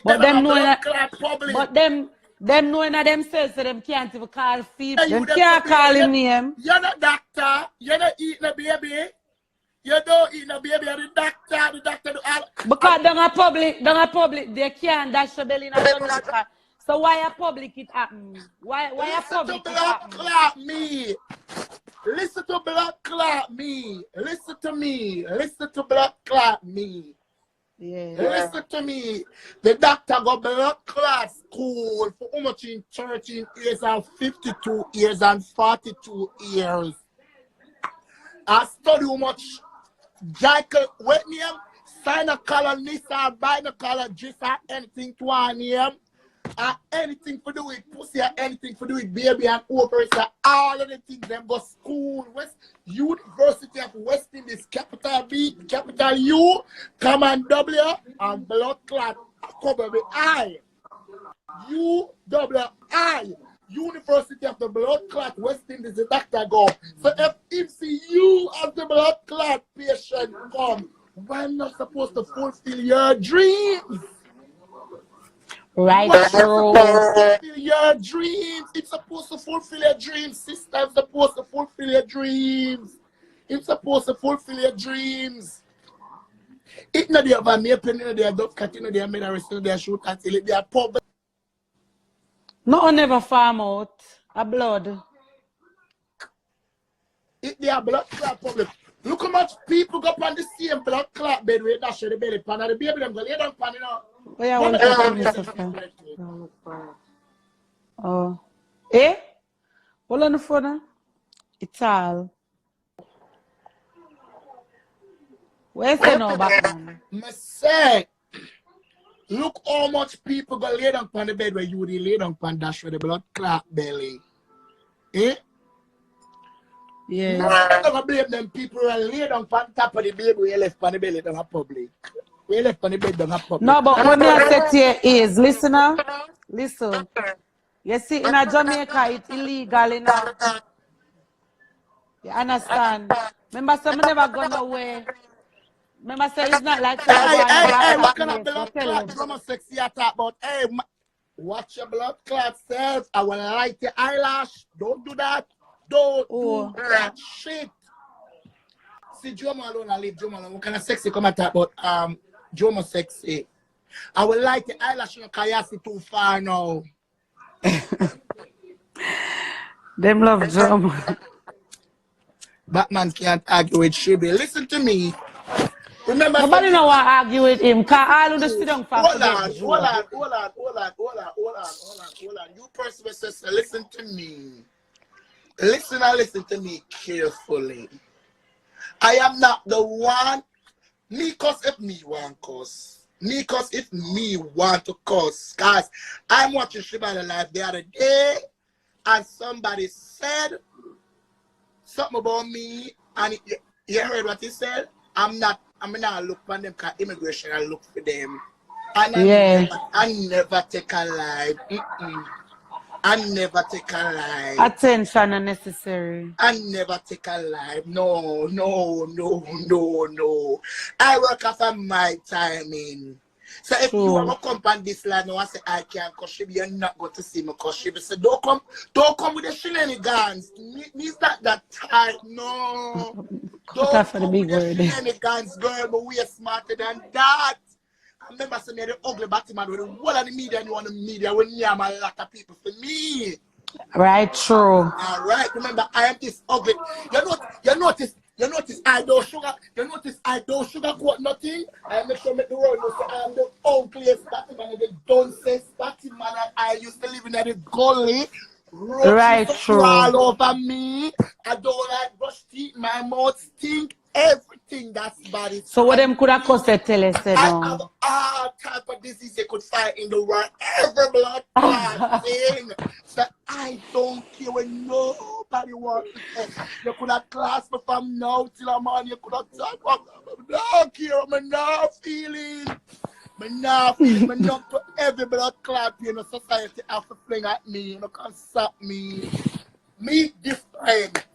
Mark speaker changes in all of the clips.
Speaker 1: But them knowing that,
Speaker 2: public.
Speaker 1: them knowing that themselves, so them can't even call feet.
Speaker 2: Yeah,
Speaker 1: Them can't call him name.
Speaker 2: You're not doctor. You're not eating a baby. You don't eat a baby. You're the doctor. The doctor do all.
Speaker 1: Because down a public, they can't dash your belly in a Jamaica. So why a public it happen? Why a public it happen?
Speaker 2: Clap me. Listen to blood clap me. Listen to me. Listen to blood clap me.
Speaker 1: Yeah.
Speaker 2: Listen to me. The doctor got blood clot school for how much in 13 years and 52 years and 42 years. I study how much Jackal what name? Sign a color Nissa, buy the color just anything to one name. Anything for do with pussy or anything for do with baby and ovaries, all of the things them go school, West University of West Indies, capital B, capital U, common W, and blood clot cover the I. UWI, University of the Blood Clot West Indies, the doctor go. So if see you as the blood clot patient come, why not supposed to fulfill your dreams?
Speaker 1: Right, true.
Speaker 2: Fulfill your dreams. It's supposed to fulfill your dreams. Sister, it's supposed to fulfill your dreams. It's supposed to fulfill your dreams. It not the other me pen in the dove cat in the middle still there shoot until it they are pub.
Speaker 1: No never farm out a blood.
Speaker 2: It they are blood clot public. Look how much people go on the same blood clot bed with that shit the belly pan and the baby them go lay down pan, you know.
Speaker 1: Oh, yeah, oh. Eh? Hold on the phone. It's all. Where's the no back man?
Speaker 2: I say, look how much people go lay down on the bed where you would lay down on dash with the blood clot belly. Eh?
Speaker 1: Yeah.
Speaker 2: I'm gonna blame them people who lay down on top of the bed where you left on the belly down a public. We left on the bed down a public.
Speaker 1: No, but what I said to you is, listen now. Listen. You see, in a Jamaica, it's illegal, you know. You understand? Remember, some never gone away. Remember, say it's not like
Speaker 2: hey, what kind of blood clot drama sexy you talk about? Hey, watch your blood clot self. I will light your eyelash. Don't do that. Don't do that shit. See, Jomo alone, I leave Jomo alone. What kind of sexy come and talk about Jomo sexy? I will light your eyelash because you see too far now.
Speaker 1: Them love Jomo.
Speaker 2: Batman can't argue with Shibi. Listen to me. Remember,
Speaker 1: nobody know what argue with him. Cause all of the sit down for
Speaker 2: hold on. You person sister, listen to me. Listen to me carefully. I am not the one. Me cause if me want cause. Me cause if me want to cause. Guys, I'm watching Shebadda Live the other day and somebody said something about me and you heard what he said? I'm not look for them because immigration I look for them. And I never take a life. I never take a life.
Speaker 1: Attention unnecessary.
Speaker 2: I never take a life. No. I work after my timing. So if you want to come on this line now and say I can't cause you're not going to see me cause so don't come with the shenanigans. Me's not that type, no. Don't come with the shenanigans, girl, but we are smarter than that. I remember saying the ugly Batman with the whole of the media and you want the media when you have a lot of people for me.
Speaker 1: Right, true.
Speaker 2: Alright, remember I am this ugly. You notice I don't sugarcoat nothing. I make sure make the world know I am the ugliest Batman and the dunces Batman and I used to live in the gully.
Speaker 1: Right, true.
Speaker 2: All over me. I don't like brush teeth, my mouth stink, everything that's bad.
Speaker 1: So what them could have cost tell us
Speaker 2: I have all type of disease they could find in the world. Every blood clot thing. So I don't care when nobody wants to say. You could have classed me from now till I'm on. You could have talked about me. I don't care. I'm not feeling. I'm not to every blood clot in the society have to fling at me. You can't stop me. Me different.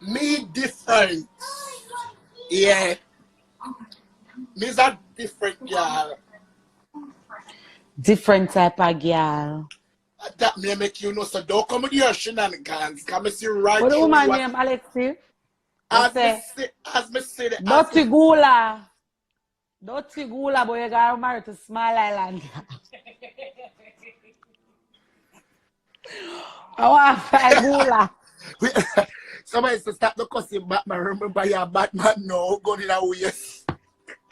Speaker 2: Me different. Yeah. Me's a different girl.
Speaker 1: Different type of girl.
Speaker 2: That may make you know, so don't come with your shenanigans. Come and see right
Speaker 1: What the
Speaker 2: through
Speaker 1: woman
Speaker 2: you.
Speaker 1: name, Alexi?
Speaker 2: As me say,
Speaker 1: Dirty Gula. Dirty Gula, boy, you got married to Small Island. I want to find Gula.
Speaker 2: Somebody says stop the cussing Batman. Remember your Batman now going in a ways.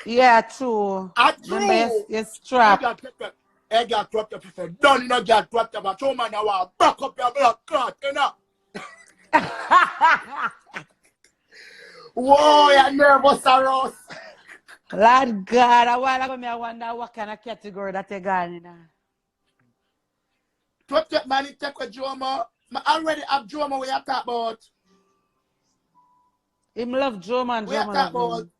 Speaker 1: Yeah, true. Remember, you're strapped.
Speaker 2: I got trapped up. If you don't, you know, get trapped up. I told man, I want to back up your blood clot, you know. Whoa, you're nervous, Ross.
Speaker 1: Lord God, a while ago, I wonder what kind of category that you got in.
Speaker 2: Twep, man, you take with Joma. I already have Joma we are talking about.
Speaker 1: Him love Joma and
Speaker 2: We are
Speaker 1: Joma
Speaker 2: talking
Speaker 1: love
Speaker 2: about
Speaker 1: him.